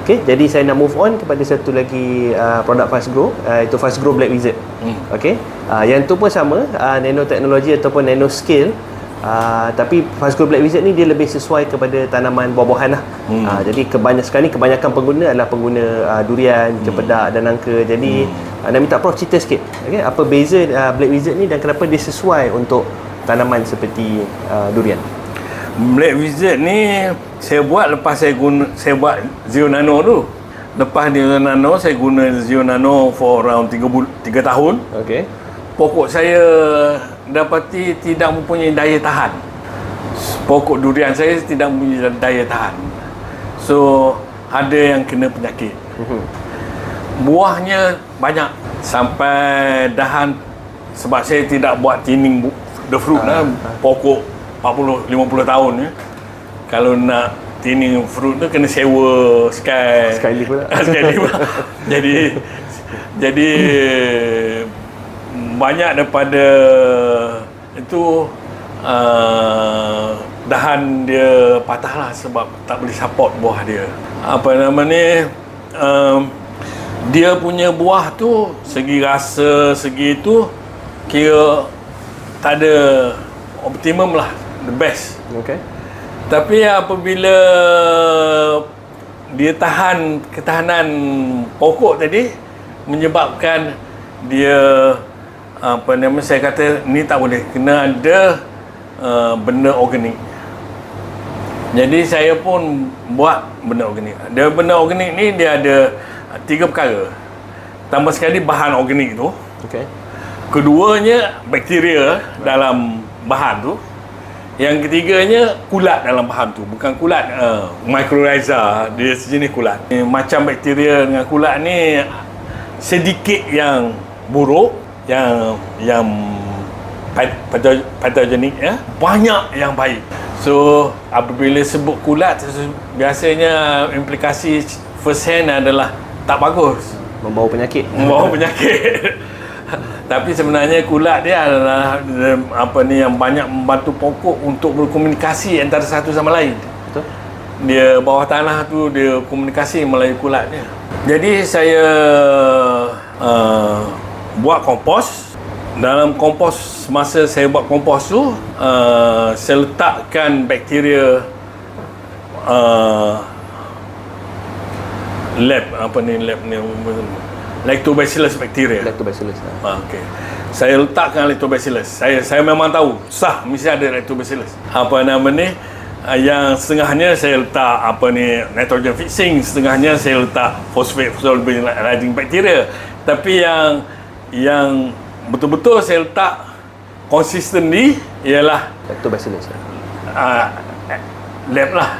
Okey, jadi saya nak move on kepada satu lagi produk Fast Grow, itu Fast Grow Black Wizard. Okey, yang tu pun sama, nanoteknologi ataupun nanoscale. Tapi Fast Grow Black Wizard ni dia lebih sesuai kepada tanaman buah-buahan lah. Jadi kebanyakan pengguna adalah pengguna durian, cempedak dan nangka. Jadi nak minta Prof cerita sikit, okay, apa beza Black Wizard ni dan kenapa dia sesuai untuk tanaman seperti durian. Black Wizard ni saya buat lepas saya buat Zero Nano tu. Lepas Zero Nano, saya guna Zero Nano for around 3 tahun. Okey. Pokok saya dapati tidak mempunyai daya tahan. Pokok durian saya tidak mempunyai daya tahan. So, ada yang kena penyakit. Buahnya banyak sampai dahan, sebab saya tidak buat thinning the fruit lah. Pokok 40-50 tahun ya. Kalau nak thinning fruit tu kena sewa Skylift pula. Skylift pula. Jadi banyak daripada itu dahan dia patah lah sebab tak boleh support buah dia. Apa nama ni, dia punya buah tu segi rasa, segi tu kira tak ada optimum lah, the best. Okey. Tapi apabila dia ketahanan pokok tadi menyebabkan dia saya kata ni tak boleh, kena ada benda organik. Jadi saya pun buat benda organik. Benda organik ni dia ada 3 perkara. Tambah sekali bahan organik tu. Okey. Keduanya bakteria dalam bahan tu. Yang ketiganya kulat dalam bahan tu. Bukan kulat mycorrhiza, dia sejenis kulat. Macam bakteria dengan kulat ni sedikit yang buruk, yang patogenik ya. Banyak yang baik. So apabila sebut kulat, biasanya implikasi first hand adalah tak bagus, Membawa penyakit. Tapi sebenarnya kulat dia adalah yang banyak membantu pokok untuk berkomunikasi antara satu sama lain. Betul. Dia bawah tanah tu dia komunikasi melalui kulat dia. Jadi saya buat kompos. Dalam kompos, semasa saya buat kompos tu, saya letakkan bakteria Lactobacillus bacteria. Lactobacillus. Okey. Saya letakkan Lactobacillus. Saya memang tahu sah mesti ada Lactobacillus. Yang setengahnya saya letak nitrogen fixing, setengahnya saya letak phosphate solubilizing bacteria. Tapi yang betul-betul saya letak consistently ialah Lactobacillus. Lab lah.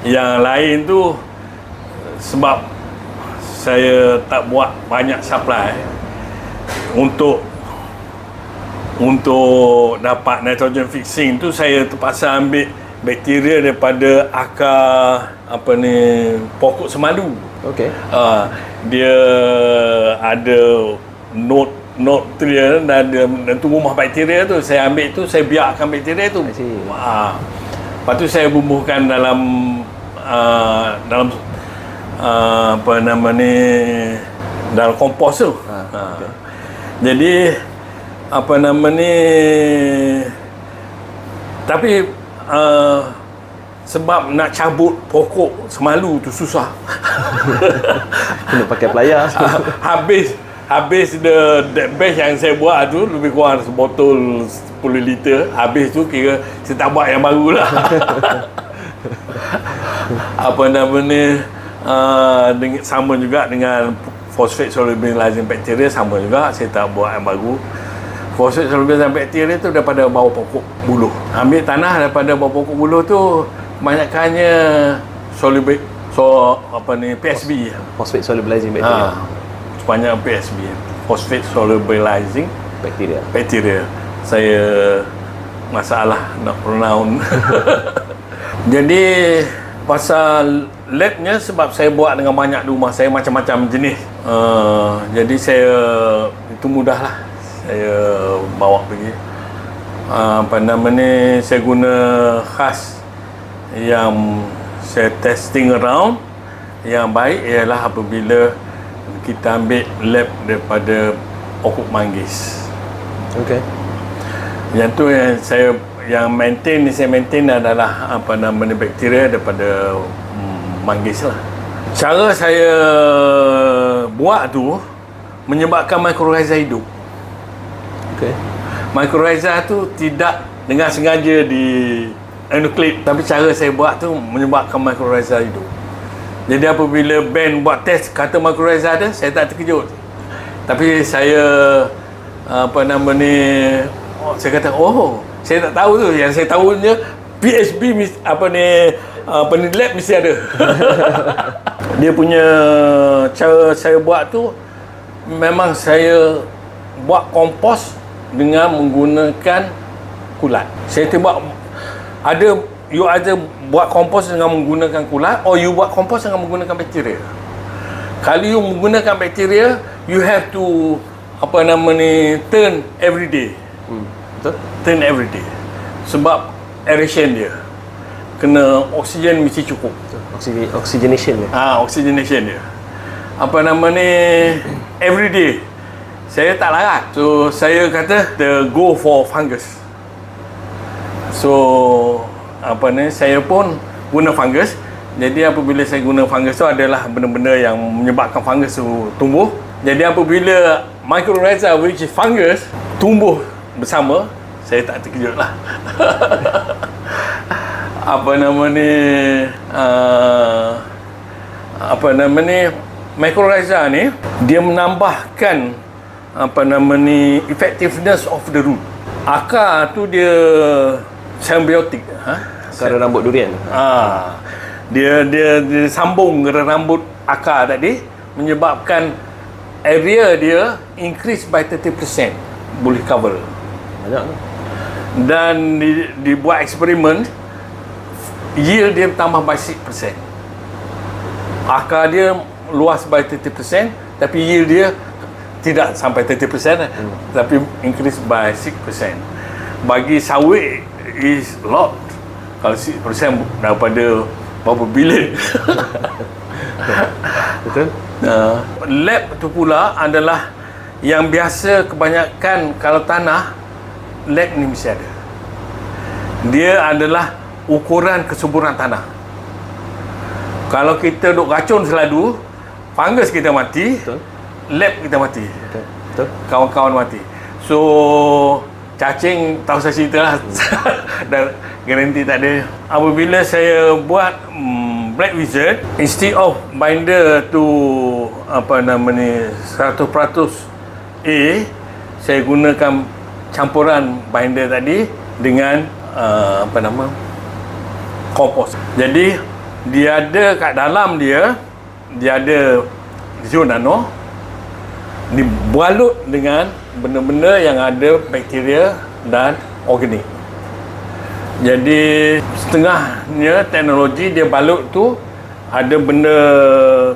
Yang lain tu sebab saya tak buat banyak supply untuk dapat nitrogen fixing tu, saya terpaksa ambil bakteria daripada akar pokok semadu. Okey. Dia ada node dia dan tu rumah bakteria tu, saya ambil tu, saya biarkan bakteria tu. Lepas tu saya bubuhkan dalam dalam kompos tu. Okay. Jadi tapi sebab nak cabut pokok semalu tu susah. Kena pakai pelayar. Habis that batch yang saya buat tu lebih kurang sebotol 10 liter. Habis tu kira saya tak buat yang baru lah. Sama juga dengan phosphate solubilizing bacteria, sama juga saya tak buat yang baru. Phosphate solubilizing bacteria tu daripada bawah pokok buluh. Ambil tanah daripada bawah pokok buluh tu kebanyakannya PSB. Phosphate solubilizing bacteria. Sebanyak PSB, phosphate solubilizing bacteria. Saya masalah nak pronoun. Jadi pasal labnya, sebab saya buat dengan banyak di rumah saya, macam-macam jenis. Jadi itu mudah lah saya bawa pergi. Saya guna khas yang saya testing around, yang baik ialah apabila kita ambil lab daripada pokok manggis. Okey. Yang tu yang saya maintain adalah apa namanya bakteria daripada manggis lah. Cara saya buat tu menyebabkan mycorrhiza hidup. Okey. Mycorrhiza tu tidak dengan sengaja di nucleate, tapi cara saya buat tu menyebabkan mycorrhiza hidup. Jadi apabila Ben buat test kata mycorrhiza ada, saya tak terkejut. Tapi saya saya kata saya tak tahu tu. Yang saya tahunya PhD lab mesti ada. Dia punya cara saya buat tu memang saya buat kompos dengan menggunakan kulat. Saya tiba you ada buat kompos dengan menggunakan kulat, or you buat kompos dengan menggunakan bakteria. Kalau you menggunakan bakteria, you have to turn every day. Betul? Turn every day. Sebab aeration dia. Kena oksigen mesti cukup. Oxygenation dia. Oxygenation dia. Every day. Saya tak larat. So, saya kata go for fungus. So, saya pun guna fungus. Jadi apabila saya guna fungus tu adalah benda-benda yang menyebabkan fungus tu tumbuh. Jadi apabila mycorrhiza, which is fungus, tumbuh bersama, saya tak terkejut lah. Mycorrhiza ni dia menambahkan effectiveness of the root. Akar tu dia symbiotik. Akar rambut durian. Dia sambung rambut akar tadi, menyebabkan area dia increase by 30%, boleh cover. Banyak tu. Dan dibuat eksperimen, yield dia tambah by 6%. Akar dia luas by 30%, tapi yield dia tidak sampai 30%, tapi increase by 6%. Bagi sawit is lot. Kalau 6% daripada berapa bilion. Betul? Lab tu pula adalah yang biasa kebanyakan kalau tanah, lab ni mesti ada. Dia adalah ukuran kesuburan tanah. Kalau kita duk racun seladu, fungus kita mati, Betul. lab kita mati. Betul. Kawan-kawan mati. So, cacing tahu saya cerita lah. Dan garanti tak ada. Apabila saya buat Black Wizard, instead of binder tu 100% A, saya gunakan campuran binder tadi dengan kompos. Jadi dia ada kat dalam dia ada zon nano, dibalut dengan benda-benda yang ada bakteria dan organik. Jadi setengahnya teknologi dia balut tu ada benda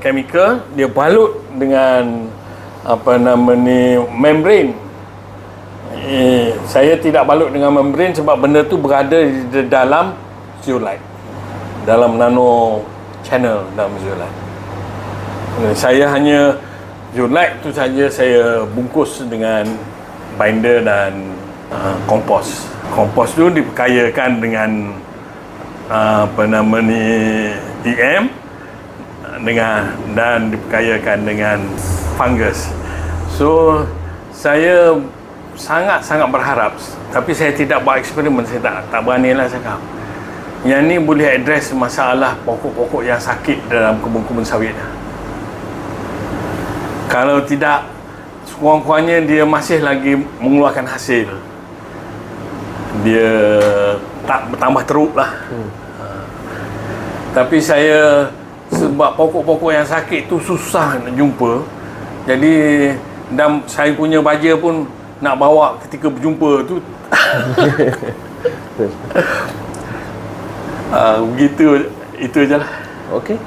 chemical, dia balut dengan membrane. Saya tidak balut dengan membrane sebab benda tu berada di dalam zeolite, dalam nano channel dalam zeolite. Saya hanya zeolite tu saja saya bungkus dengan binder dan kompos. Kompos tu diperkayakan dengan EM dan diperkayakan dengan fungus. So saya sangat-sangat berharap, tapi saya tidak buat eksperimen, saya tak beranilah cakap. Yang ni boleh address masalah pokok-pokok yang sakit dalam kebun-kebun sawit. Kalau tidak, sekurang-kurangnya dia masih lagi mengeluarkan hasil. Dia tak bertambah teruk lah. Tapi saya, sebab pokok-pokok yang sakit tu susah nak jumpa, jadi dan saya punya baja pun nak bawa ketika berjumpa tu begitu, itu je lah. Okey,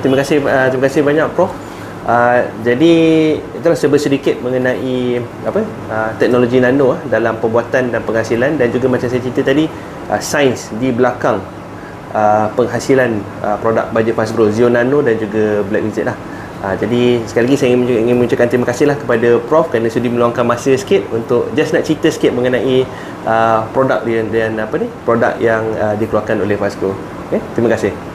terima kasih banyak Prof. Jadi itulah sedikit mengenai teknologi nano dalam pembuatan dan penghasilan, dan juga macam saya cerita tadi, sains di belakang penghasilan produk baja Fast Grow, Zio Nano dan juga Black Wizard lah. Jadi sekali lagi saya ingin mengucapkan terima kasih lah kepada Prof kerana sudi meluangkan masa sikit untuk just nak cerita sikit mengenai produk dan produk yang dikeluarkan oleh Fast Grow. Okay? Terima kasih.